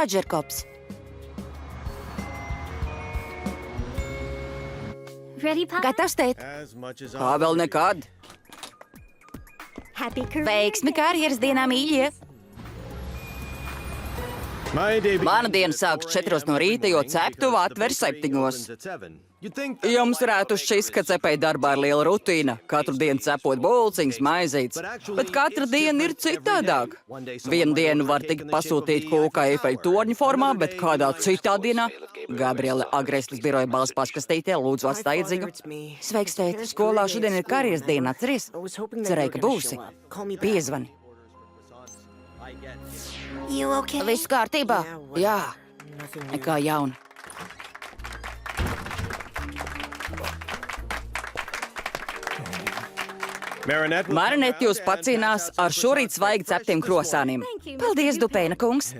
Rodžerkops. Gatavs, tēt? Kā vēl nekad? Veiksmi karjeras dienā, mīļie! Mana diena sāks 4 no rīta, jo ceptuva atver 7. Jums varētu šķist, ka cepēja darbā ir liela rutīna. Katru dienu cepot bulciņas, maizītes. Bet katra diena ir citādāk. Vienu dienu var tikt pasūtīt kūka Eifeļa torņa formā, bet kādā citā dienā Gabriele Agreslis biroja balss paskastītē, lūdzu atstājiet ziņu. Sveiks, tēt! Skolā šodien ir karjeras diena, atceries? Cerēju, ka būsi. Piezvani. Viss kārtībā? Jā. Nekā jauna. Marinette jūs pacīnās ar šorīt svaigi ceptiem krosāniem. Paldies, Dupēna kungs.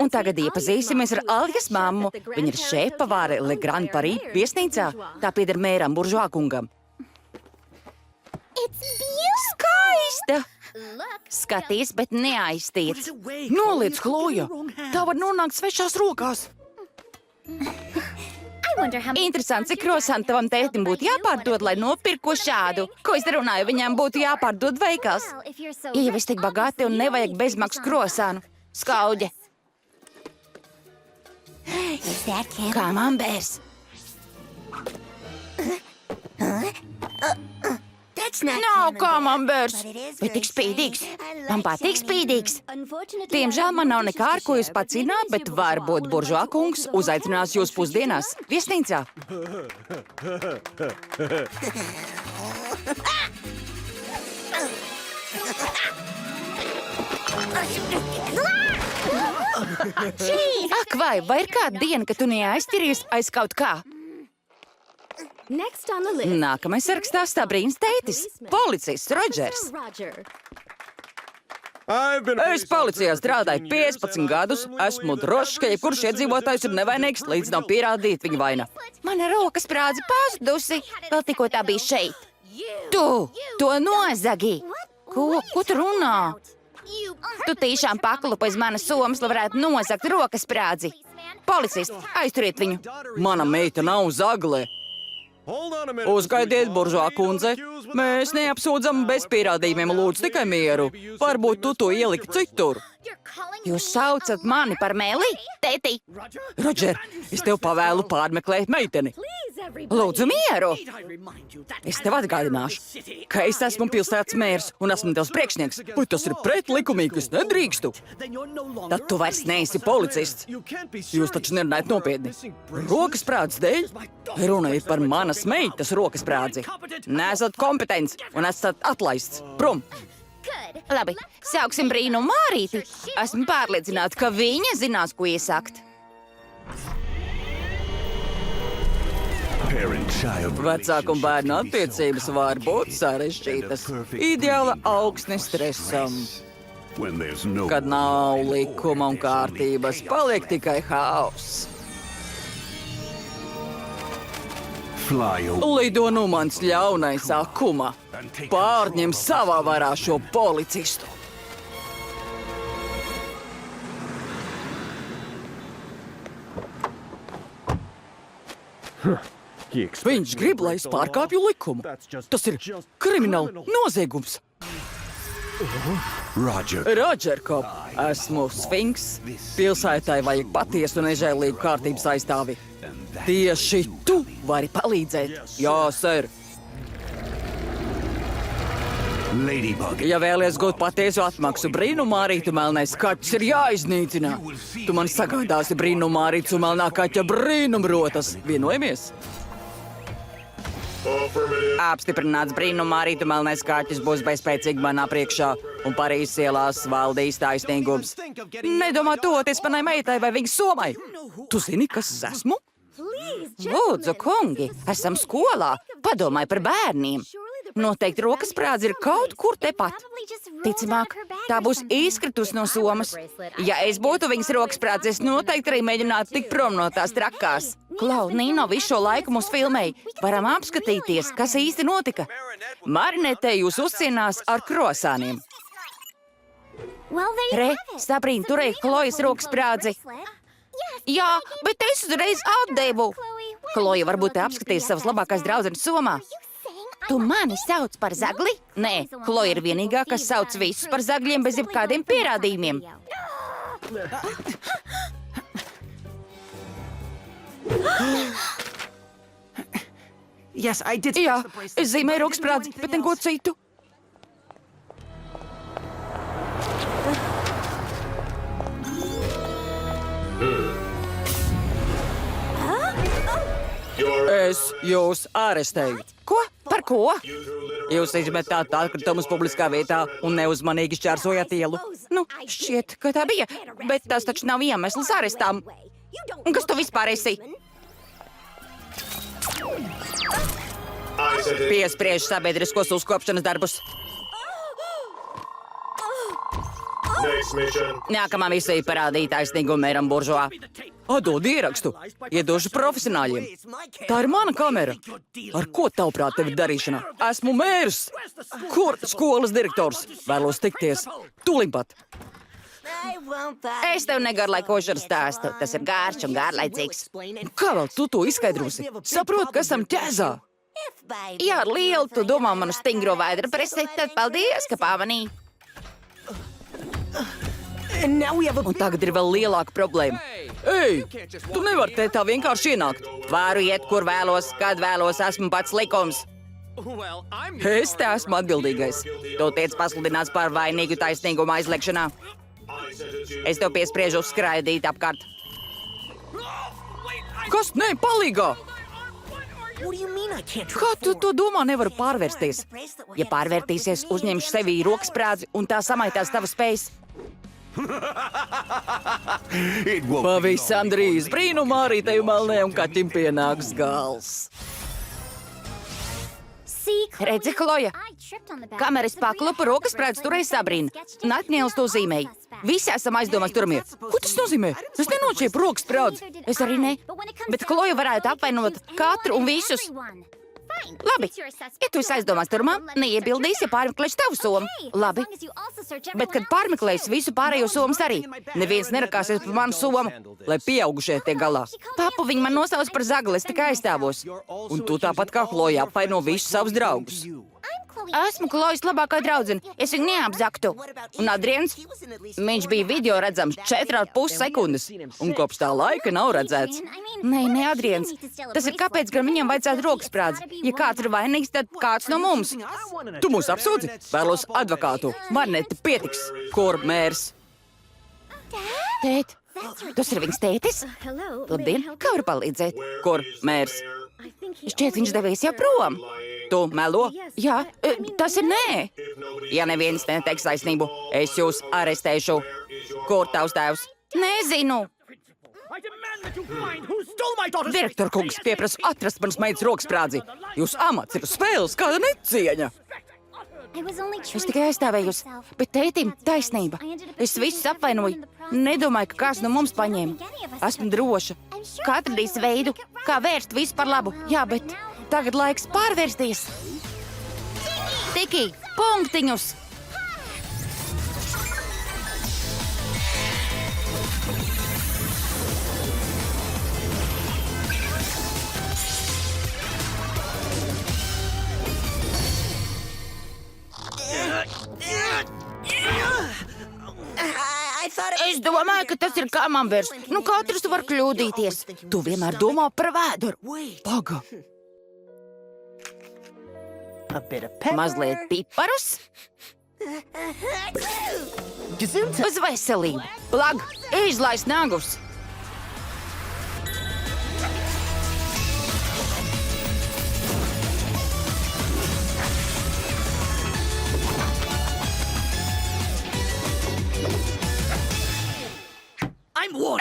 Un tagad iepazīsimies ar Aljas mammu. Viņa ir šefpavāre Le Grand Paris viesnīcā. Tā pieder mēram Buržuā kungam. Skaista! Skaties, bet neaiztiec. Noliec, Chloja! Tā var nonākt svešās rokās. Interesanti, cik krosāni tavam tētim būtu jāpārdod, lai nopirko šādu. Ko es runāju, viņām būtu jāpārdod veikals. Ja jau es tik bagāti un nevajag bezmaksas krosānu. Skauģe. Kā man bērs? Nav kā man bērs. Bet tik spīdīgs. Man patīk spīdīgs. Diemžēl man nav nekā, ar ko jūs pacināt, bet varbūt Buržuā kungs uzaicinās jūs pusdienās viesnīcā. Ak, vai ir kāda diena, ka tu neaizķeries aiz kaut kā? Nākamais sarakstā Stabrīns tētis, policists Rodžers. Es policijā strādāju 15 gadus. Esmu drošs, ka jebkurš iedzīvotājs ir nevainīgs, līdz nav pierādīta viņa vaina. Mana rokas sprādze pazudusi, vēl tikko tā bija šeit. Tu to nozagi! Ko tu runā? Tu tiešām paklupa aiz manas somas, lai varētu nozagt rokas sprādzi. Policists, aizturiet viņu! Mana meita nav zagle. Uzgaidiet, Buržuā kundze. Mēs neapsūdzam bez pierādījumiem, lūdzu tikai mieru. Varbūt tu to ieliki citur. Jūs saucat mani par meli, tēti? Rodžer, es tev pavēlu pārmeklēt meiteni. Lūdzu mieru! Es tev atgādināšu, ka es esmu pilsētas mērs un esmu tavs priekšnieks, bet tas ir pretlikumīgi, es nedrīkstu. Tad tu vairs neesi policists. Jūs taču nerunājat nopietni. Rokasprādzes dēļ? Runa ir par manas meitas rokasprādzi. Nesat kompetents un esat atlaists. Prom! Labi, sauksim brīnumu Mārīti. Esmu pārliecināta, ka viņa zinās, ko iesakt. Vecāku un bērnu attiecības var būt sarežģītas. Ideāla augsne stresam. Kad nav likuma un kārtības, paliek tikai haoss. Lido nu mans ļaunais akuma. Pārņem savā varā šo policistu. Viņš grib, lai es pārkāpju likumu. Tas ir krimināla noziegums. Rodžerkop, esmu Sfinks. Pilsētai vajag patiesu un nežēlīgu kārtības aizstāvi. Tieši tu vari palīdzēt. Jā, ser. Ja vēlies gūt patiesu atmaksu, brīnumārītu melnais kaķis ir jāiznīcina. Tu man sagādāsi brīnumārītu melnā kaķa brīnumrotas. Vienojamies? Apstiprināts brīnumārītu melnais kaķis būs bezspēcīgi manā priekšā, un Parīzes ielās valdīs taisnīgums. Nedomā toties panai meitai vai viņas somai. Tu zini, kas es esmu? Lūdzu, kungi, esam skolā. Padomāj par bērniem. Noteikti rokasprādze ir kaut kur tepat. Ticamāk, tā būs izkritus no somas. Ja es būtu viņas rokasprādze, es noteikti arī mēģinātu tikt prom no tās trakās. Klau, Nino visu šo laiku mūs filmēja. Varam apskatīties, kas īsti notika. Marinetē jūs uzcienās ar krosāniem. Re, Sabrīna, turēja Chlojas rokasprādzi. Jā, bet es uzreiz atdevu. Kloja varbūt te apskatīs savas labākās draudzenes somā. Tu mani sauc par zagli? Nē, Kloja ir vienīgā, kas sauc visus par zagļiem bez jebkādiem pierādījumiem. Jā, es zīmēju roksprādzi, bet neko citu. Es jūs arestēju. Ko? Par ko? Jūs izmetāt atkritumus publiskā vietā un neuzmanīgi šķērsojāt ielu. Nu, šķiet, ka tā bija, bet tas taču nav iemesls arestām. Un kas tu vispār esi? Piespriež sabiedriskos uzkopšanas darbus. Nākamā misija parādīja taisnīgumu mēram buržuā. Atdod ierakstu. Iedošu profesionāļiem. Tā ir mana kamera. Ar ko tavuprāt tev ir darīšana? Esmu mērs. Kur skolas direktors? Vēlos tikties. Tūlim pat. Es tev negarlaikošu ar stāstu. Tas ir garš un garlaicīgs. Kā vēl tu to izskaidrosi? Saprot, ka esam ķēzā. Ja ar lielu tu domā manu stingro vēdra presi, tad paldies, ka pamanīji. Un tagad ir vēl lielāka problēma. Ei, tu nevari te tā vienkārši ienākt. Varu iet, kur vēlos, kad vēlos, esmu pats likums. Es te esmu atbildīgais. Tu tiec pasludināts par vainīgu taisnīguma aizliekšanā. Es tev piespriežu skraidīt apkārt. Kas? Nē, palīgā! Kā tu to domā nevaru pārvērsties? Ja pārvērtīsies, uzņemšu sevī roksprādzi un tā samaitās tavas spējas. Pavisam drīz brīnumā arī tev melnējam kaķim pienāks gals. Redzi, Kloja, kameras paklupa roksprādzi turēja Sabrīna. Natņēlis to zīmēja. Visi esam aizdomās turamie. Ko tas nozīmē? Es nenočiepu roksprādzi. Es arī ne. Bet Kloja varētu apvainot katru un visus. Labi, ja tu esi aizdomās turmā, neiebildīs, ja pārmeklēšu tavu somu. Labi, bet kad pārmeklēs visu pārējo somas arī, neviens nerakāsies par manu somu, Lai pieaugušie tiek galā. Papu viņi man nosauc par zagli, es tikai aizstāvos. Un tu tāpat kā Kloja apvaino visus savus draugus. Esmu Klojas labākā draudzene, es viņu neapzaktu. Un Adriens, viņš bija video redzams 4,5 sekundes, un kopš tā laika nav redzēts. Nē, Adriens, tas ir kāpēc gan viņam vajadzētu roksprādzi. Ja kāds ir vainīgs, tad kāds no mums. Tu mūs apsūdzi? Vēlos advokātu. Marnete pietiks. Kur mērs? Tēt, tas ir viņas tētis? Labdien, kā var palīdzēt? Kur mērs? Šķiet, viņš devies jau prom. Tu melo? Jā, tas ir nē. Ja neviens neteiks taisnību, es jūs arestēšu. Kur tavs tēvs? Nezinu. Direktor kungs pieprasa atrast manas meitas roksprādzi. Jūs amats ir uz spēles, kāda necieņa. Es tikai aizstāvējos, bet tētim taisnība. Es visus apvainoju. Nedomāju, ka kāds no mums paņēma. Esmu droša, ka atradīs veidu, kā vērst visu par labu. Jā, bet tagad laiks pārvērsties. Tiki, punktiņus! Es domāju, ka tas ir kamambers. Nu, katrs var kļūdīties. Tu vienmēr domā par vēduru. Paga. Mazliet piparus. Uz veselību. Lag, izlaiž nagus.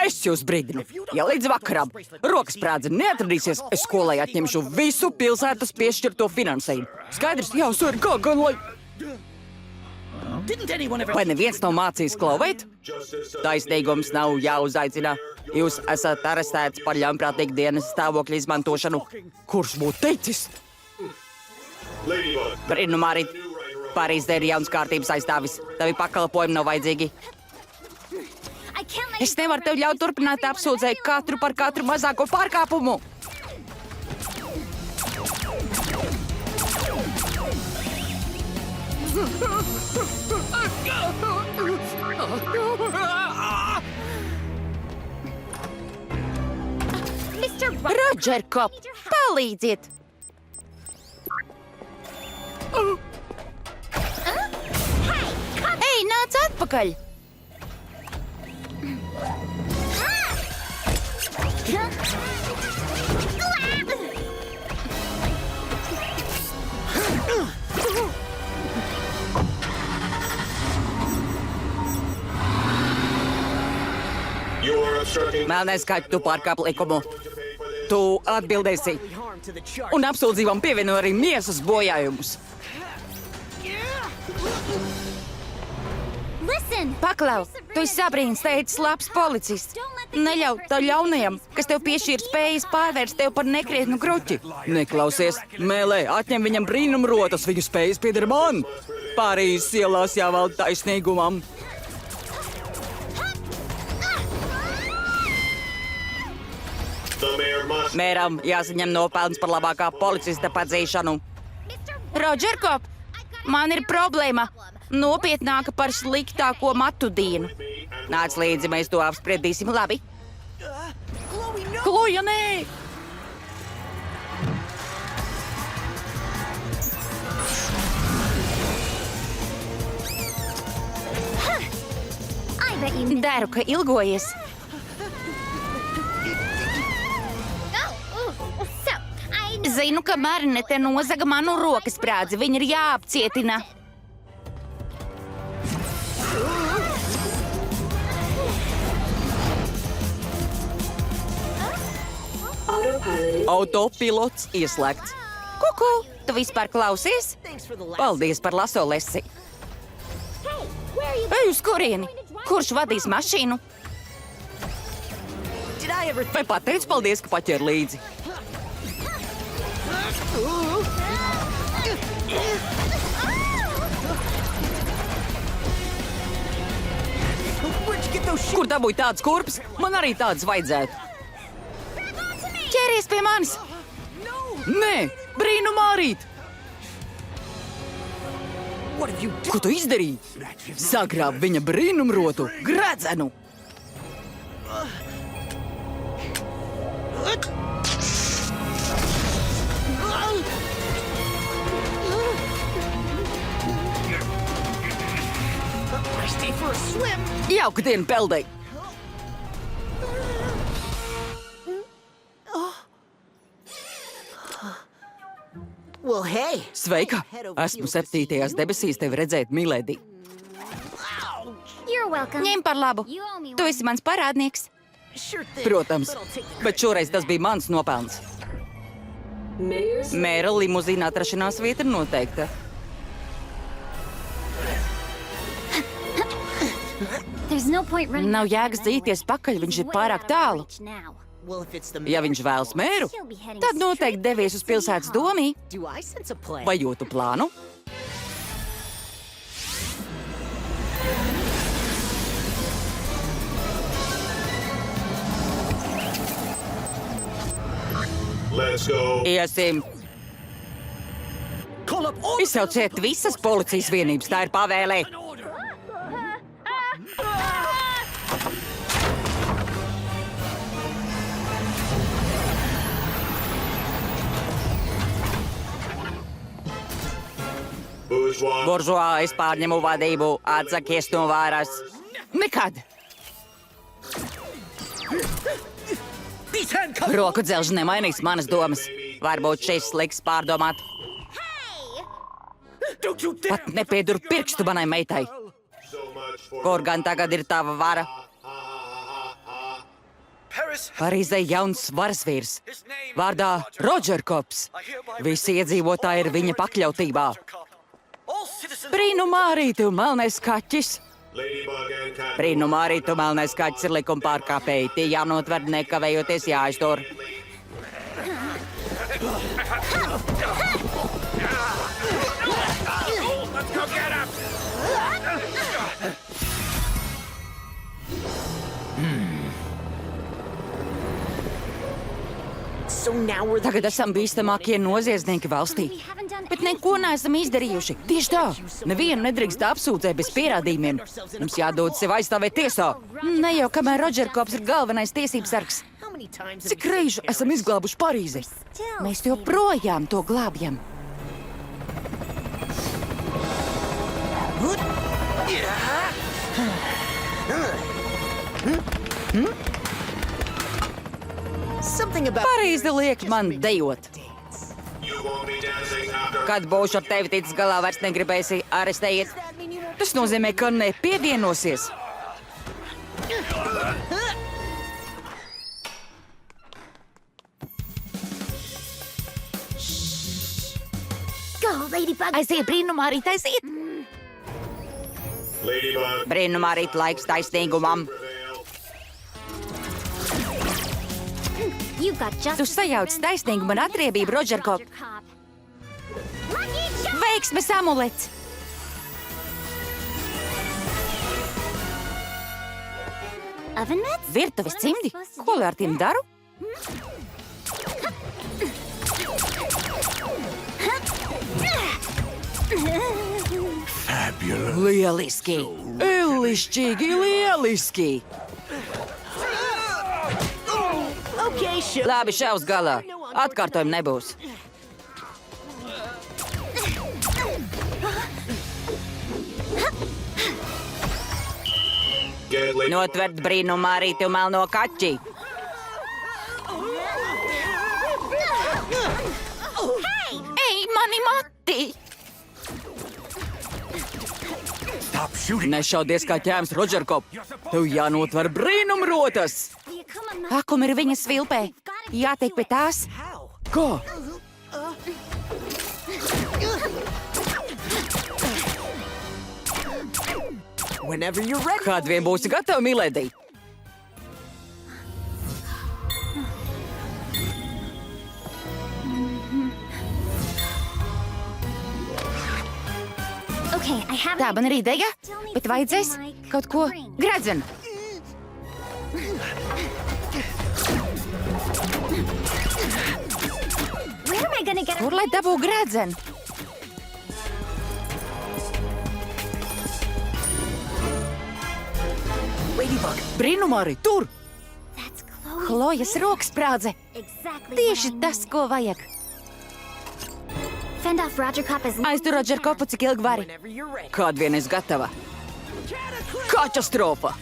Es jūs brīdinu, ja līdz vakaram roksprādze neatradīsies, es skolai atņemšu visu pilsētas piešķirto finansējumu. Skaidrs, jāuzsver kā gan lai... Vai neviens nav mācījis klauvēt? Taisnīgums nav jāuzaicina. Jūs esat arestēts par ļaunprātīgu dienas stāvokļa izmantošanu. Kurš būtu teicis? Brīnumā arī Parīzē ir jauns kārtības aizstāvis. Tavi pakalpojumi nav vajadzīgi. Es nevaru tev ļaut turpināt apsūdzēt katru par katru mazāko pārkāpumu. Rodžer Kop, palīdziet! Ei, nāc atpakaļ! Melnais kaķi, tu pārkāp likumu. Tu atbildēsi. Un apsūdzībām pievieno arī miesas bojājumus. Paklau, tu esi sabrīns teicis labs policists. Neļauj tā ļaunajam, kas tev piešķīra spējas pārvērst tev par nekrietnu gruķi. Neklausies, mēlē, atņem viņam brīnumrotas, viņu spējas pieder man. Pārējīs ielās jāvalda taisnīgumam. Mēram jāsaņem nopelns par labākā policista padzīšanu. Rodžer Kop, man ir problēma. Nopietnāka par sliktāko matu dienu. Nāc līdzi, mēs to apspriedīsim labi. Kloja, nē! Daru, ka ilgojies. Zinu, ka Marinete nozaga manu rokas sprādzi. Viņa ir jāapcietina. Autopilots ieslēgts. Kuku, tu vispār klausies? Paldies par laso lesi. Ej uz kurieni? Kurš vadīs mašīnu? Vai pateicu paldies, ka paķer līdzi? Kur dabūj tāds kurps? Man arī tāds vajadzētu. Ķeries pie manis! Nē, brīnumārīt! Ko tu izdarīji? Sagrāb viņa brīnumrotu, gredzenu! Jauka diena, peldei! Sveika! Esmu 7. debesīs tevi redzēt, mīlēdī. Ņem par labu. Tu esi mans parādnieks. Protams, bet šoreiz tas bija mans nopelns. Mēra limuzīna atrašanās vieta ir noteikta. Nav jēgas dzīties pakaļ, viņš ir pārāk tālu. Ja viņš vēlas mēru, tad noteikti devies uz pilsētas domī. Vai jūtu plānu? Iesim! Izsauciet visas policijas vienības, tā ir pavēlē! Buržuā, es pārņemu vadību, atsakies no varas. Nekad! Roku dzelži nemainīs manas domas. Varbūt šis liks pārdomāt. Pat nepiedur pirkstu manai meitai. Kur gan tagad ir tava vara? Parīzē jauns varas-vīrs. Vārdā Rodžer Kops. Visi iedzīvotāji ir viņa pakļautībā. Brīnumārīt, tu melnais kaķis! Brīnumārīt, tu melnais kaķis ir likuma pārkāpēji. Tie jānotver nekavējoties jāaiztur. Tagad esam bīstamākie noziedznieki valstī. Bet neko neesam izdarījuši. Tieši tā. Nevienu nedrīkst apsūdzēt bez pierādījumiem. Mums jādod sev aizstāvēt tiesā. Ne jau kamēr Rodžerkops ir galvenais tiesības sargs. Cik reižu esam izglābuši Parīzi? Mēs joprojām to glābjam. Parīze liek man dejot. Kad būšu ar tevi ticis galā, vairs negribēsi arestējiet. Tas nozīmē, ka nepievienosies. Aiziet, brīnumā, arī aiziet. Brīnumā, arī laiks taisnīgumam. Tu sajauc taisnīgumu un atriebību, Rodžerkop. Veiksmes amulets! Virtuves cimdi? Ko lai ar tiem daru? Lieliski! Lišķīgi, lieliski! Labi, šaus galā. Atkārtojumi nebūs. Notvert brīnumā arī tu melno kaķi. Ej, mani mati! Nešaudies kā ķēms, Rodžerkop. Tev jānotver brīnumrotas. Akumi ir viņas svilpē. Jātiek pie tās. Kā? Kad vien būsi gatava, milēdī? Tā man ir ideja, bet vajadzēs kaut ko gredzenu. Kur lai dabū gredzenu? Brīnumā arī tur! Chlojas roksprādze! Tieši tas, ko vajag! Aiztur Rodžerkopu, cik ilgi vari. Kād vien es gatava. Katastrofa!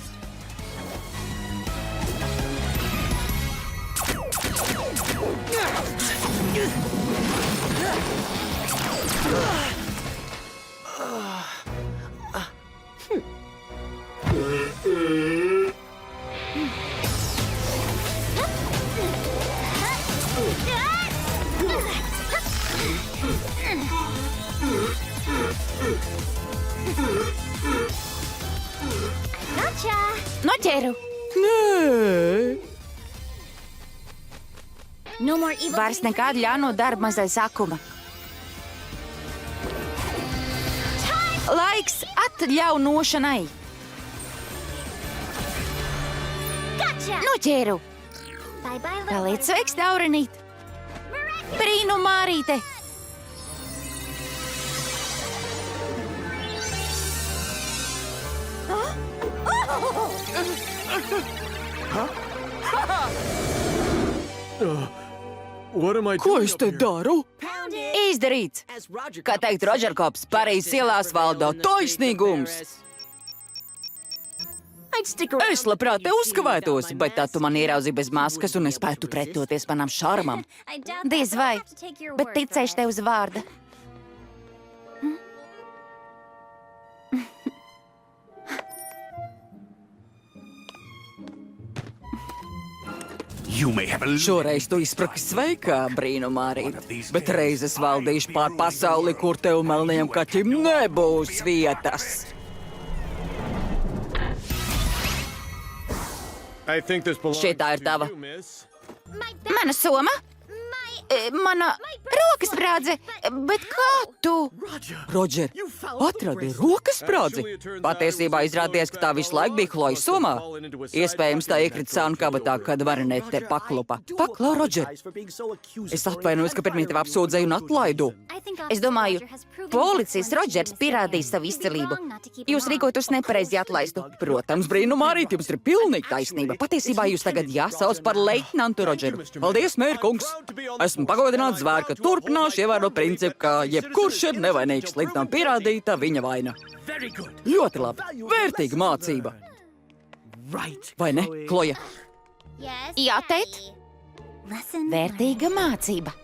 Noķēru! Nē! Vairs nekādu ļauno darbu mazais akuma. Laiks atļaunošanai! Noķēru! Paliec sveiks, Taurenīt! Brīnumārīte! Ko es te daru? Izdarīts! Kā teikt Rodžerkops, Parīzes ielās valda taisnīgums! Es labprāt te uzkavētos, bet tad tu man ieraudzīji bez maskas un es spētu pretoties manam šarmam. Diez vai, bet ticēšu tev uz vārda. Šoreiz tu izpraki sveikā, brīnumārīt, bet reizes valdīšu pār pasauli, kur tev melniem kaķim nebūs vietas. Šitā ir tava. Mana soma? Mana rokas sprādze, bet kā tu? Rodžer, atradi rokas sprādzi. Patiesībā izrādījās, ka tā visu laiku bija Chloe somā. Iespējams, tā iekrita sānu kabatā, kad Varinete paklupa. Paklau, Rodžer. Es atvainojos, ka pirmie tev apsūdzēju un atlaidu. Es domāju, policijas Rodžers pierādīja savu izcelību. Jūs rīkotos nepareizi atlaistu. Protams, brīnumā arī jums ir pilnīgi taisnība. Patiesībā jūs tagad jāsauc par leitnantu Rodžeru. Paldies, mērkungs! Esmu pagodināts zvēr, ka turpināšu ievērot principu, ka jebkurš ir nevainīgs, līdz nav pierādīta viņa vaina. Ļoti labi. Vērtīga mācība. Vai ne, Chloe? Jā, tēt. Vērtīga mācība.